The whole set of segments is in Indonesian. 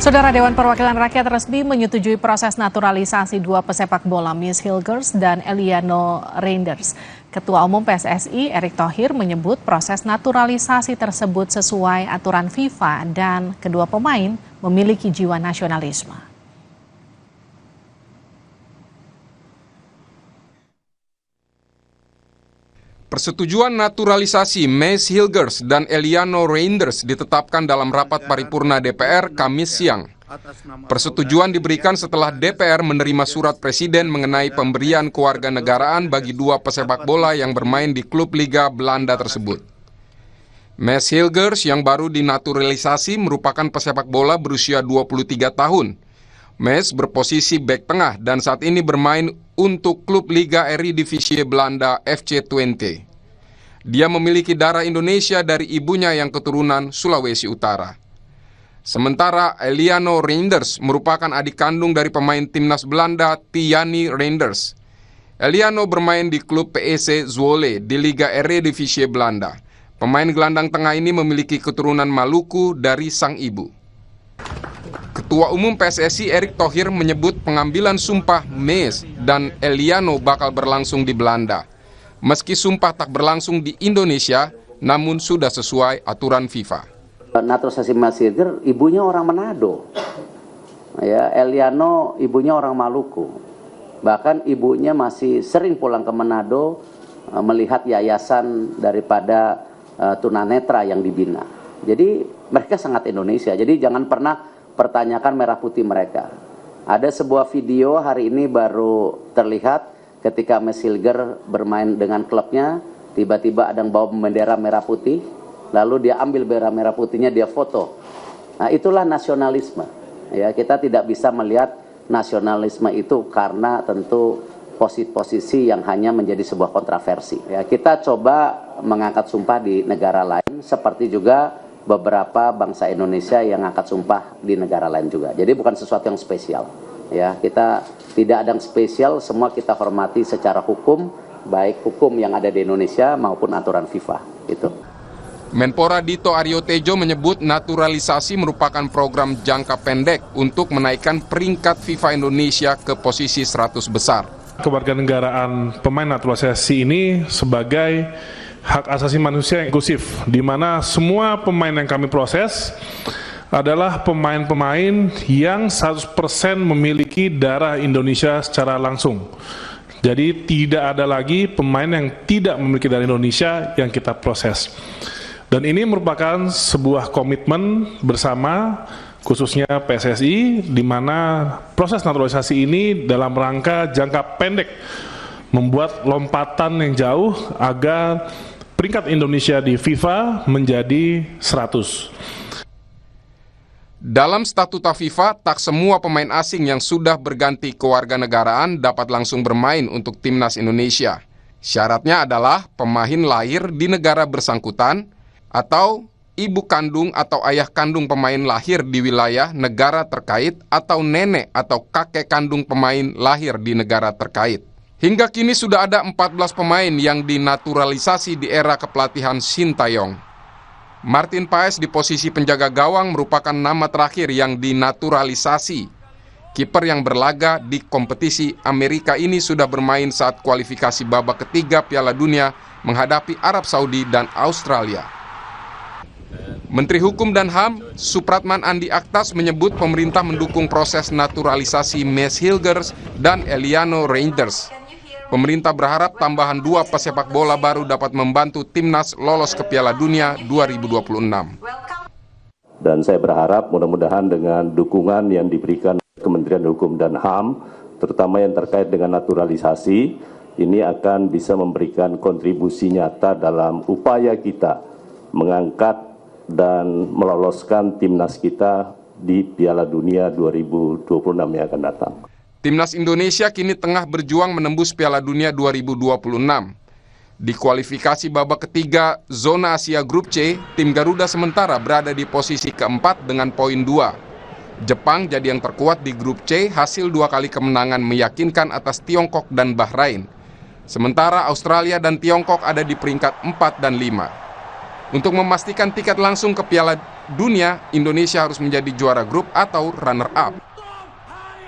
Saudara, Dewan Perwakilan Rakyat resmi menyetujui proses naturalisasi dua pesepak bola Miss Hilgers dan Eliano Reinders. Ketua Umum PSSI Erick Thohir menyebut proses naturalisasi tersebut sesuai aturan FIFA dan kedua pemain memiliki jiwa nasionalisme. Persetujuan naturalisasi Miss Hilgers dan Eliano Reinders ditetapkan dalam rapat paripurna DPR Kamis siang. Persetujuan diberikan setelah DPR menerima surat Presiden mengenai pemberian kewarganegaraan bagi dua pesepak bola yang bermain di klub Liga Belanda tersebut. Miss Hilgers yang baru dinaturalisasi merupakan pesepak bola berusia 23 tahun. Miss berposisi bek tengah dan saat ini bermain untuk klub Liga Eredivisie Belanda FC Twente. Dia memiliki darah Indonesia dari ibunya yang keturunan Sulawesi Utara. Sementara Eliano Reinders merupakan adik kandung dari pemain timnas Belanda Tiani Reinders. Eliano bermain di klub PSC Zwolle di Liga Eredivisie Belanda. Pemain gelandang tengah ini memiliki keturunan Maluku dari sang ibu. Ketua Umum PSSI Erick Thohir menyebut pengambilan sumpah Miss dan Eliano bakal berlangsung di Belanda. Meski sumpah tak berlangsung di Indonesia, namun sudah sesuai aturan FIFA. Naturalisasi Miss Hilgers, ibunya orang Manado. Ya, Eliano ibunya orang Maluku. Bahkan ibunya masih sering pulang ke Manado melihat yayasan daripada tunanetra yang dibina. Jadi mereka sangat Indonesia. Jadi jangan pernah pertanyakan merah putih mereka. Ada sebuah video hari ini baru terlihat ketika Miss Hilgers bermain dengan klubnya, tiba-tiba ada yang bawa bendera merah putih, lalu dia ambil bendera merah putihnya, dia foto. Nah, itulah nasionalisme. Ya, kita tidak bisa melihat nasionalisme itu karena tentu posisi yang hanya menjadi sebuah kontroversi. Ya, kita coba mengangkat sumpah di negara lain, seperti juga beberapa bangsa Indonesia yang angkat sumpah di negara lain juga. Jadi bukan sesuatu yang spesial. Ya, kita tidak ada yang spesial, semua kita hormati secara hukum, baik hukum yang ada di Indonesia maupun aturan FIFA. Itu. Menpora Dito Aryo Tejo menyebut naturalisasi merupakan program jangka pendek untuk menaikkan peringkat FIFA Indonesia ke posisi 100 besar. Kewarganegaraan pemain naturalisasi ini sebagai hak asasi manusia yang inklusif, di mana semua pemain yang kami proses adalah pemain-pemain yang 100% memiliki darah Indonesia secara langsung. Jadi tidak ada lagi pemain yang tidak memiliki darah Indonesia yang kita proses. Dan ini merupakan sebuah komitmen bersama, khususnya PSSI, di mana proses naturalisasi ini dalam rangka jangka pendek membuat lompatan yang jauh agar peringkat Indonesia di FIFA menjadi 100. Dalam statuta FIFA, tak semua pemain asing yang sudah berganti kewarganegaraan dapat langsung bermain untuk timnas Indonesia. Syaratnya adalah pemain lahir di negara bersangkutan atau ibu kandung atau ayah kandung pemain lahir di wilayah negara terkait atau nenek atau kakek kandung pemain lahir di negara terkait. Hingga kini sudah ada 14 pemain yang dinaturalisasi di era kepelatihan Sintayong. Martin Paes di posisi penjaga gawang merupakan nama terakhir yang dinaturalisasi. Kiper yang berlaga di kompetisi Amerika ini sudah bermain saat kualifikasi babak ketiga Piala Dunia menghadapi Arab Saudi dan Australia. Menteri Hukum dan HAM, Supratman Andi Aktas menyebut pemerintah mendukung proses naturalisasi Miss Hilgers dan Eliano Reinders. Pemerintah berharap tambahan dua pesepak bola baru dapat membantu timnas lolos ke Piala Dunia 2026. Dan saya berharap mudah-mudahan dengan dukungan yang diberikan Kementerian Hukum dan HAM, terutama yang terkait dengan naturalisasi, ini akan bisa memberikan kontribusi nyata dalam upaya kita mengangkat dan meloloskan timnas kita di Piala Dunia 2026 yang akan datang. Timnas Indonesia kini tengah berjuang menembus Piala Dunia 2026. Di kualifikasi babak ketiga zona Asia Grup C, tim Garuda sementara berada di posisi keempat dengan poin 2. Jepang jadi yang terkuat di Grup C, hasil 2 kali kemenangan meyakinkan atas Tiongkok dan Bahrain. Sementara Australia dan Tiongkok ada di peringkat 4 dan 5. Untuk memastikan tiket langsung ke Piala Dunia, Indonesia harus menjadi juara grup atau runner-up.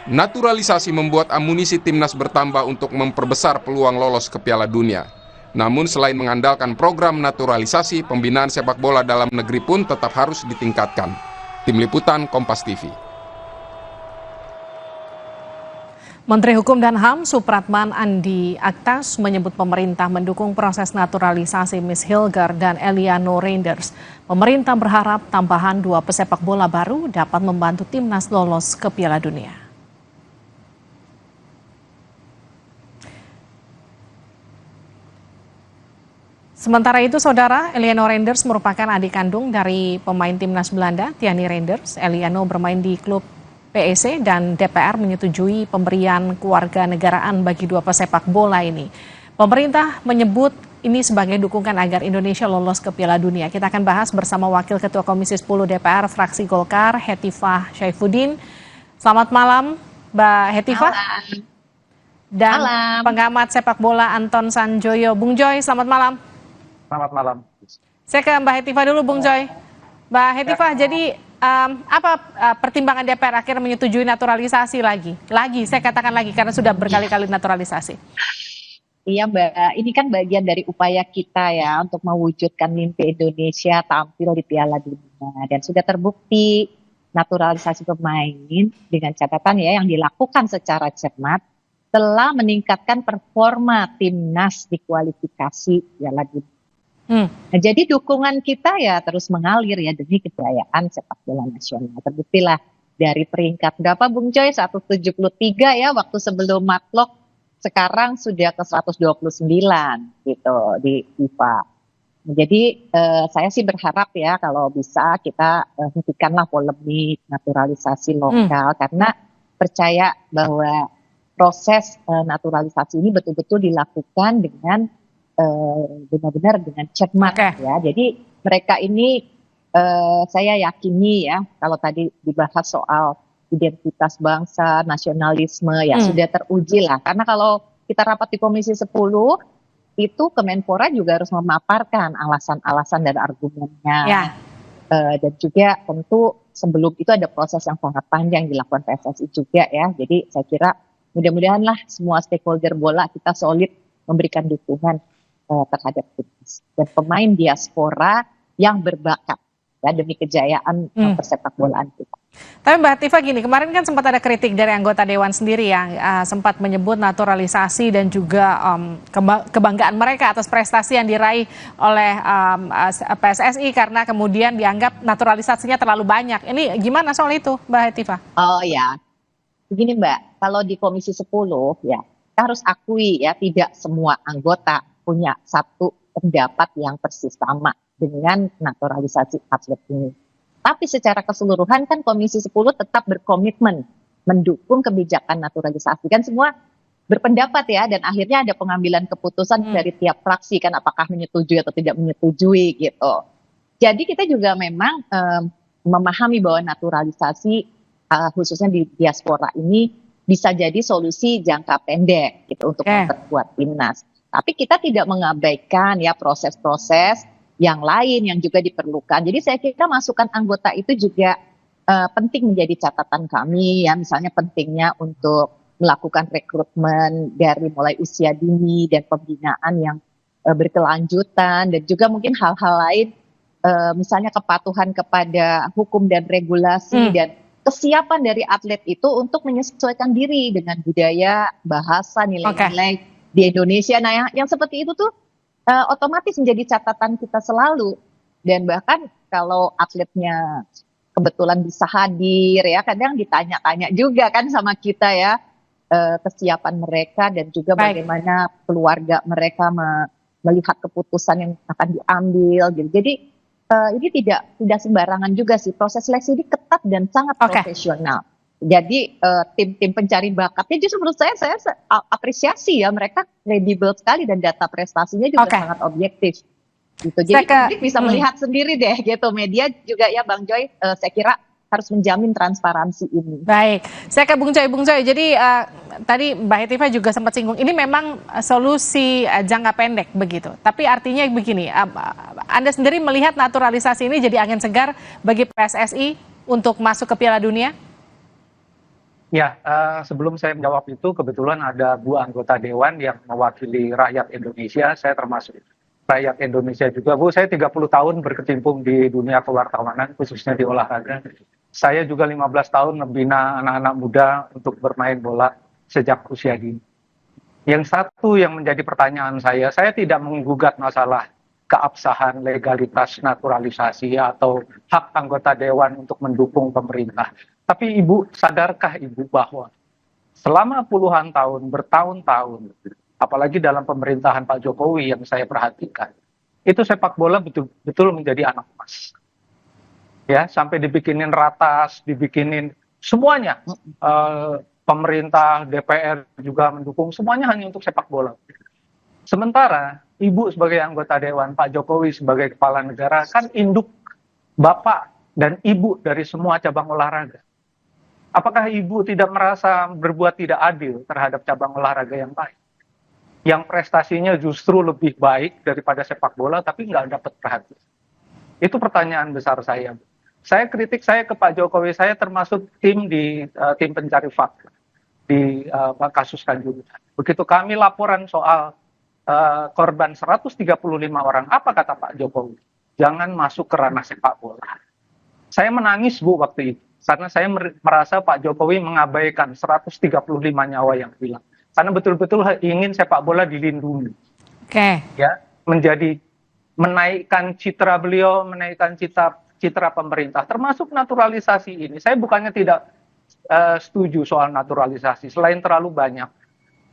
Naturalisasi membuat amunisi timnas bertambah untuk memperbesar peluang lolos ke Piala Dunia. Namun selain mengandalkan program naturalisasi, pembinaan sepak bola dalam negeri pun tetap harus ditingkatkan. Tim Liputan Kompas TV. Menteri Hukum dan HAM Supratman Andi Aktas menyebut pemerintah mendukung proses naturalisasi Miss Hilger dan Eliano Reinders. Pemerintah berharap tambahan 2 pesepak bola baru dapat membantu timnas lolos ke Piala Dunia. Sementara itu, Saudara, Eliano Reinders merupakan adik kandung dari pemain timnas Belanda, Tiani Reinders. Eliano bermain di klub PEC dan DPR menyetujui pemberian kewarganegaraan bagi 2 pesepak bola ini. Pemerintah menyebut ini sebagai dukungan agar Indonesia lolos ke Piala Dunia. Kita akan bahas bersama Wakil Ketua Komisi 10 DPR fraksi Golkar, Hetifah Syaifuddin. Selamat malam, Mbak Hetifah. Dan pengamat sepak bola Anton Sanjoyo. Bung Joy, selamat malam. Selamat malam. Saya ke Mbak Hetifah dulu, Bung Joy. Mbak Hetifah, jadi apa pertimbangan DPR akhirnya menyetujui naturalisasi lagi? Saya katakan lagi karena sudah berkali-kali naturalisasi. Iya Mbak, ini kan bagian dari upaya kita ya untuk mewujudkan mimpi Indonesia tampil di Piala Dunia. Dan sudah terbukti naturalisasi pemain dengan catatan ya yang dilakukan secara cermat telah meningkatkan performa timnas di kualifikasi Piala Dunia. Nah, jadi dukungan kita ya terus mengalir ya demi kejayaan sepak bola nasional. Terbuktilah dari peringkat berapa Bung Joy, 173 ya waktu sebelum matlock, sekarang sudah ke 129 gitu di FIFA. Jadi saya sih berharap ya kalau bisa kita hentikanlah polemik naturalisasi lokal karena percaya bahwa proses naturalisasi ini betul-betul dilakukan dengan benar-benar dengan cermat ya. Jadi mereka ini saya yakini ya kalau tadi dibahas soal identitas bangsa, nasionalisme ya sudah teruji lah. Karena kalau kita rapat di Komisi 10 itu Kemenpora juga harus memaparkan alasan-alasan dan argumennya. Ya. Dan juga tentu sebelum itu ada proses yang sangat panjang dilakukan PSSI juga ya. Jadi saya kira mudah-mudahan lah semua stakeholder bola kita solid memberikan dukungan terhadap timnas dan pemain diaspora yang berbakat ya demi kejayaan persepak bolaan kita. Tapi Mbak Hetifah gini, kemarin kan sempat ada kritik dari anggota Dewan sendiri yang sempat menyebut naturalisasi dan juga kebanggaan mereka atas prestasi yang diraih oleh PSSI karena kemudian dianggap naturalisasinya terlalu banyak. Ini gimana soal itu Mbak Hetifah? Oh ya, begini Mbak, kalau di Komisi 10 ya kita harus akui ya tidak semua anggota punya satu pendapat yang persis sama dengan naturalisasi atlet ini. Tapi secara keseluruhan kan Komisi 10 tetap berkomitmen mendukung kebijakan naturalisasi. Kan semua berpendapat ya dan akhirnya ada pengambilan keputusan dari tiap fraksi kan apakah menyetujui atau tidak menyetujui gitu. Jadi kita juga memang memahami bahwa naturalisasi khususnya di diaspora ini bisa jadi solusi jangka pendek gitu untuk memperkuat timnas. Tapi kita tidak mengabaikan ya proses-proses yang lain yang juga diperlukan. Jadi saya kira masukan anggota itu juga penting menjadi catatan kami ya, misalnya pentingnya untuk melakukan rekrutmen dari mulai usia dini dan pembinaan yang berkelanjutan dan juga mungkin hal-hal lain misalnya kepatuhan kepada hukum dan regulasi dan kesiapan dari atlet itu untuk menyesuaikan diri dengan budaya, bahasa, nilai-nilai di Indonesia. Nah yang seperti itu tuh otomatis menjadi catatan kita selalu. Dan bahkan kalau atletnya kebetulan bisa hadir ya kadang ditanya-tanya juga kan sama kita ya kesiapan mereka dan juga bagaimana keluarga mereka melihat keputusan yang akan diambil gitu. Jadi ini tidak sembarangan juga sih, proses seleksi ini ketat dan sangat profesional. Jadi tim-tim pencari bakatnya justru menurut saya apresiasi ya, mereka kredibel sekali dan data prestasinya juga sangat objektif. Gitu. Jadi publik bisa melihat sendiri deh gitu, media juga ya Bang Joy, saya kira harus menjamin transparansi ini. Baik, saya ke Bung Joy. Jadi tadi Mbak Hetiva juga sempat singgung, ini memang solusi jangka pendek begitu. Tapi artinya begini, Anda sendiri melihat naturalisasi ini jadi angin segar bagi PSSI untuk masuk ke Piala Dunia? Ya, sebelum saya menjawab itu, kebetulan ada 2 anggota Dewan yang mewakili rakyat Indonesia, saya termasuk rakyat Indonesia juga. Bu, saya 30 tahun berkecimpung di dunia kewartawanan, khususnya di olahraga. Saya juga 15 tahun membina anak-anak muda untuk bermain bola sejak usia dini. Yang satu yang menjadi pertanyaan saya tidak menggugat masalah keabsahan, legalitas, naturalisasi, atau hak anggota Dewan untuk mendukung pemerintah. Tapi Ibu, sadarkah Ibu bahwa selama puluhan tahun, bertahun-tahun, apalagi dalam pemerintahan Pak Jokowi yang saya perhatikan, itu sepak bola betul-betul menjadi anak emas. Ya, sampai dibikinin ratas, dibikinin semuanya. Pemerintah, DPR juga mendukung, semuanya hanya untuk sepak bola. Sementara Ibu sebagai anggota Dewan, Pak Jokowi sebagai kepala negara, kan induk Bapak dan Ibu dari semua cabang olahraga. Apakah Ibu tidak merasa berbuat tidak adil terhadap cabang olahraga yang lain? Yang prestasinya justru lebih baik daripada sepak bola, tapi nggak dapat perhatian. Itu pertanyaan besar saya. Saya kritik saya ke Pak Jokowi, saya termasuk tim pencari fakta di kasus Kanjuruhan. Begitu kami laporan soal korban 135 orang, apa kata Pak Jokowi? Jangan masuk ke ranah sepak bola. Saya menangis, Bu, waktu itu. Karena saya merasa Pak Jokowi mengabaikan 135 nyawa yang hilang. Karena betul-betul ingin sepak bola dilindungi. Oke. Ya, menaikkan citra beliau, menaikkan citra pemerintah, termasuk naturalisasi ini. Saya bukannya tidak setuju soal naturalisasi, selain terlalu banyak.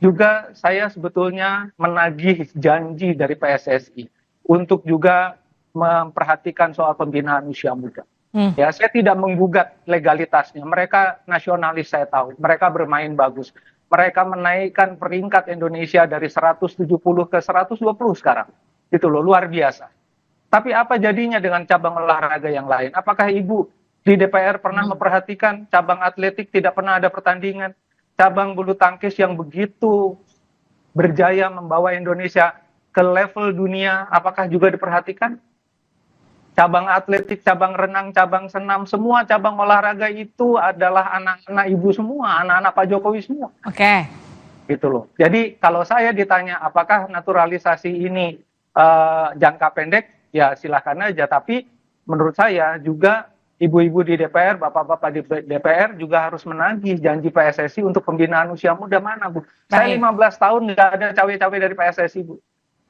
Juga saya sebetulnya menagih janji dari PSSI untuk juga memperhatikan soal pembinaan usia muda. Ya, saya tidak menggugat legalitasnya. Mereka nasionalis, saya tahu. Mereka bermain bagus. Mereka menaikkan peringkat Indonesia dari 170 ke 120 sekarang. Itu loh, luar biasa. Tapi apa jadinya dengan cabang olahraga yang lain? Apakah Ibu di DPR pernah memperhatikan cabang atletik tidak pernah ada pertandingan? Cabang bulu tangkis yang begitu berjaya membawa Indonesia ke level dunia, apakah juga diperhatikan? Cabang atletik, cabang renang, cabang senam, semua cabang olahraga itu adalah anak-anak Ibu semua, anak-anak Pak Jokowi semua. Oke. Gitu loh. Jadi kalau saya ditanya apakah naturalisasi ini jangka pendek, ya silakan aja. Tapi menurut saya juga ibu-ibu di DPR, bapak-bapak di DPR juga harus menagih janji PSSI untuk pembinaan usia muda mana, Bu. Saya 15 tahun nggak ada cawe-cawe dari PSSI, Bu.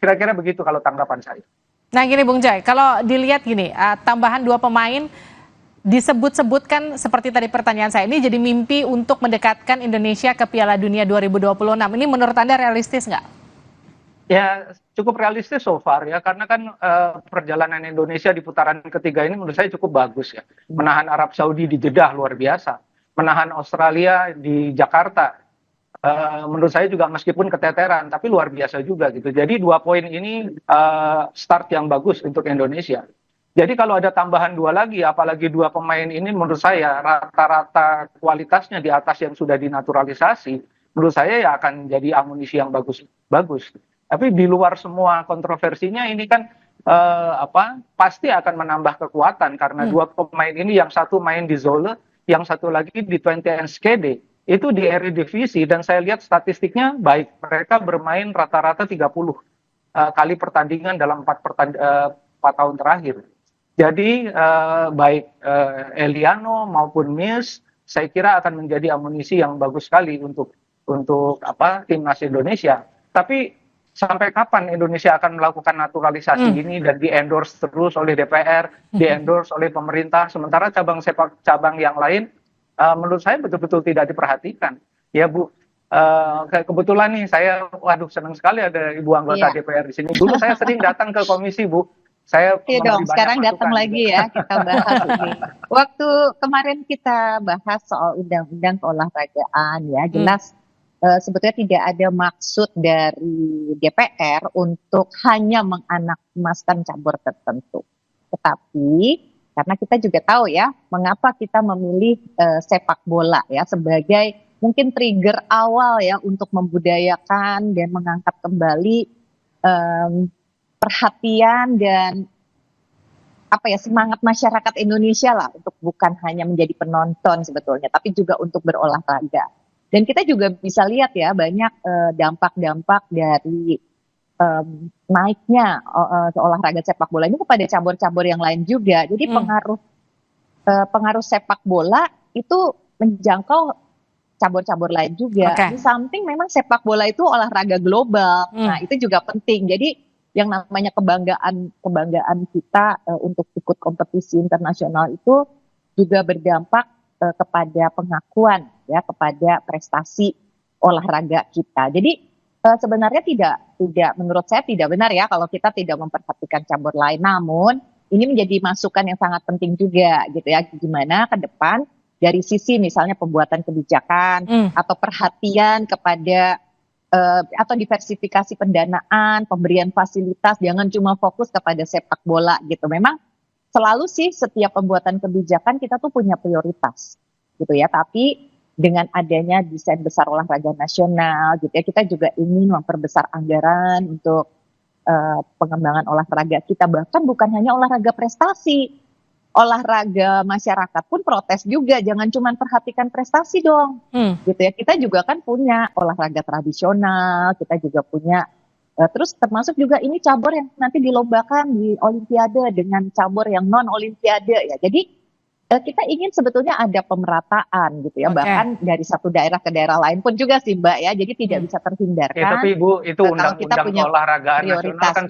Kira-kira begitu kalau tanggapan saya. Nah gini Bung Joy, kalau dilihat gini, tambahan 2 pemain disebut-sebutkan seperti tadi pertanyaan saya, ini jadi mimpi untuk mendekatkan Indonesia ke Piala Dunia 2026. Ini menurut Anda realistis nggak? Ya cukup realistis so far ya, karena kan perjalanan Indonesia di putaran ketiga ini menurut saya cukup bagus ya. Menahan Arab Saudi di Jeddah luar biasa, menahan Australia di Jakarta. Menurut saya juga meskipun keteteran, tapi luar biasa juga gitu. Jadi 2 poin ini start yang bagus untuk Indonesia. Jadi kalau ada tambahan 2 lagi, apalagi 2 pemain ini menurut saya rata-rata kualitasnya di atas yang sudah dinaturalisasi, menurut saya ya akan jadi amunisi yang bagus. Tapi di luar semua kontroversinya ini kan pasti akan menambah kekuatan karena 2 pemain ini, yang satu main di Zwolle, yang satu lagi di Twente Enschede. Itu di Eredivisie dan saya lihat statistiknya baik. Mereka bermain rata-rata 30 kali pertandingan dalam 4 tahun terakhir. Jadi baik Eliano maupun Mills saya kira akan menjadi amunisi yang bagus sekali untuk timnas Indonesia. Tapi sampai kapan Indonesia akan melakukan naturalisasi ini dan di-endorse terus oleh DPR, di-endorse oleh pemerintah, sementara cabang yang lain menurut saya betul-betul tidak diperhatikan. Ya Bu, kebetulan nih saya, senang sekali ada Ibu anggota DPR di sini. Dulu saya sering datang ke komisi, Bu. Saya dong, sekarang datang lagi ya, kita bahas ini. Waktu kemarin kita bahas soal undang-undang keolahragaan ya, jelas sebetulnya tidak ada maksud dari DPR untuk hanya menganak-emaskan cabur tertentu. Tetapi karena kita juga tahu ya, mengapa kita memilih sepak bola ya sebagai mungkin trigger awal ya untuk membudayakan dan mengangkat kembali perhatian dan semangat masyarakat Indonesia lah untuk bukan hanya menjadi penonton sebetulnya, tapi juga untuk berolahraga. Dan kita juga bisa lihat ya banyak dampak-dampak dari naiknya olahraga sepak bola ini kepada cabur-cabur yang lain juga. Jadi pengaruh sepak bola itu menjangkau cabur-cabur lain juga. Di samping memang sepak bola itu olahraga global. Nah, itu juga penting. Jadi yang namanya kebanggaan kita untuk ikut kompetisi internasional itu juga berdampak kepada pengakuan ya, kepada prestasi olahraga kita. Jadi sebenarnya tidak menurut saya tidak benar ya kalau kita tidak memperhatikan cabur lain. Namun ini menjadi masukan yang sangat penting juga gitu ya, gimana ke depan dari sisi misalnya pembuatan kebijakan atau perhatian kepada atau diversifikasi pendanaan, pemberian fasilitas, jangan cuma fokus kepada sepak bola gitu. Memang selalu sih setiap pembuatan kebijakan kita tuh punya prioritas gitu ya, tapi dengan adanya desain besar olahraga nasional gitu ya, kita juga ingin memperbesar anggaran untuk pengembangan olahraga kita, bahkan bukan hanya olahraga prestasi. Olahraga masyarakat pun protes juga, jangan cuma perhatikan prestasi dong, gitu ya. Kita juga kan punya olahraga tradisional, kita juga punya, terus termasuk juga ini cabur yang nanti dilombakan di Olimpiade dengan cabur yang non Olimpiade ya. Jadi kita ingin sebetulnya ada pemerataan gitu ya, bahkan dari satu daerah ke daerah lain pun juga sih Mbak ya. Jadi tidak bisa terhindarkan. Ya, tapi Ibu itu undang-undang olahragaan nasional kan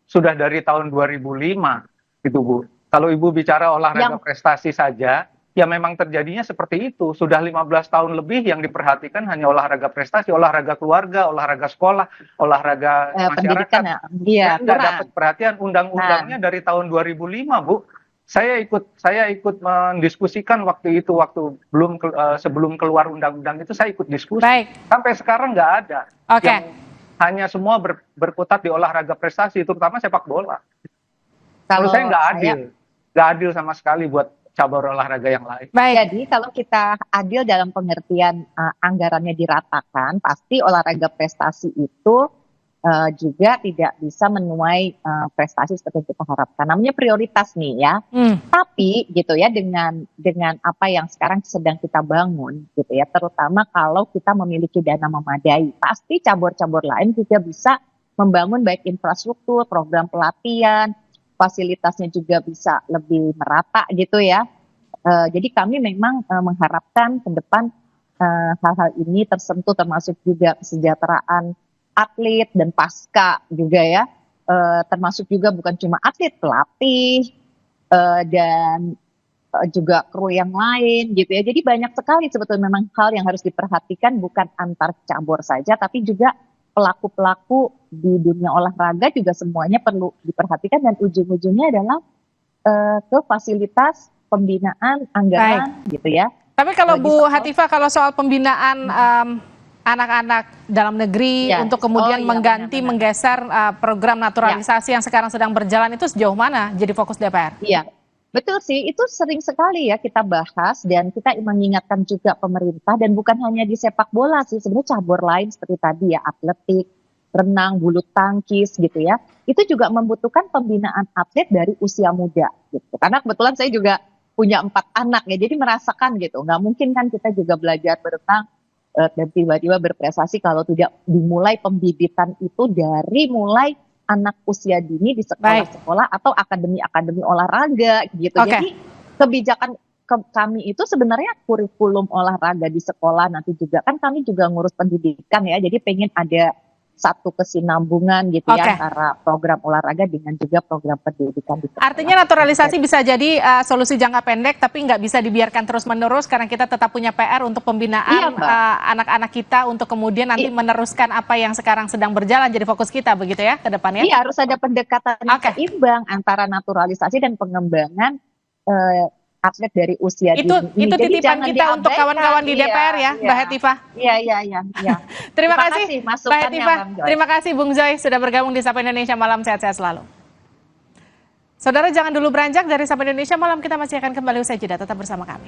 sudah dari tahun 2005 gitu Bu. Kalau Ibu bicara olahraga prestasi saja, ya memang terjadinya seperti itu. Sudah 15 tahun lebih yang diperhatikan hanya olahraga prestasi, olahraga keluarga, olahraga sekolah, olahraga masyarakat. Nggak dapat perhatian. Undang-undangnya dari tahun 2005, Bu. Saya ikut mendiskusikan waktu itu, sebelum keluar undang-undang itu saya ikut diskusi. Sampai sekarang nggak ada. Yang hanya semua berkutat di olahraga prestasi, terutama sepak bola. Kalau saya nggak adil sama sekali buat cabur olahraga yang lain. Jadi kalau kita adil dalam pengertian anggarannya diratakan, pasti olahraga prestasi itu juga tidak bisa menuai prestasi seperti yang kita harapkan. Namanya prioritas nih ya. Tapi gitu ya, dengan apa yang sekarang sedang kita bangun gitu ya, terutama kalau kita memiliki dana memadai, pasti cabur-cabur lain juga bisa membangun baik infrastruktur, program pelatihan, fasilitasnya juga bisa lebih merata gitu ya. Jadi kami memang mengharapkan ke depan hal-hal ini tersentuh, termasuk juga kesejahteraan atlet dan pasca juga ya. Termasuk juga bukan cuma atlet, pelatih dan juga kru yang lain gitu ya. Jadi banyak sekali sebetulnya memang hal yang harus diperhatikan, bukan antar cabur saja, tapi juga pelaku-pelaku di dunia olahraga juga semuanya perlu diperhatikan, dan ujung-ujungnya adalah ke fasilitas pembinaan anggaran gitu ya. Tapi kalau Bu Hatifah, kalau soal pembinaan anak-anak dalam negeri untuk kemudian menggeser program naturalisasi yang sekarang sedang berjalan, itu sejauh mana jadi fokus DPR? Iya. Betul sih, itu sering sekali ya kita bahas, dan kita mengingatkan juga pemerintah, dan bukan hanya di sepak bola sih, sebenarnya cabur lain seperti tadi ya, atletik, renang, bulu tangkis gitu ya, itu juga membutuhkan pembinaan atlet dari usia muda gitu. Karena kebetulan saya juga punya 4 anak ya, jadi merasakan gitu, nggak mungkin kan kita juga belajar berenang dan tiba-tiba berprestasi kalau tidak dimulai pembibitan itu dari mulai anak usia dini di sekolah-sekolah atau akademi-akademi olahraga gitu. Jadi kebijakan kami itu sebenarnya kurikulum olahraga di sekolah, nanti juga kan kami juga ngurus pendidikan ya, jadi pengen ada satu kesinambungan gitu ya antara program olahraga dengan juga program pendidikan di sekolah. Artinya naturalisasi bisa jadi solusi jangka pendek, tapi nggak bisa dibiarkan terus-menerus karena kita tetap punya PR untuk pembinaan anak-anak kita untuk kemudian nanti meneruskan apa yang sekarang sedang berjalan, jadi fokus kita begitu ya ke depannya? Iya, harus ada pendekatan yang seimbang antara naturalisasi dan pengembangan atlet dari usia dini. Itu titipan kita untuk kawan-kawan di DPR ya, Mbak Hatifah. Iya. Terima kasih Mbak Hatifah. Terima kasih Bung Zoy sudah bergabung di Sapa Indonesia Malam, sehat-sehat selalu. Saudara jangan dulu beranjak dari Sapa Indonesia Malam, kita masih akan kembali usai jeda, tetap bersama kami.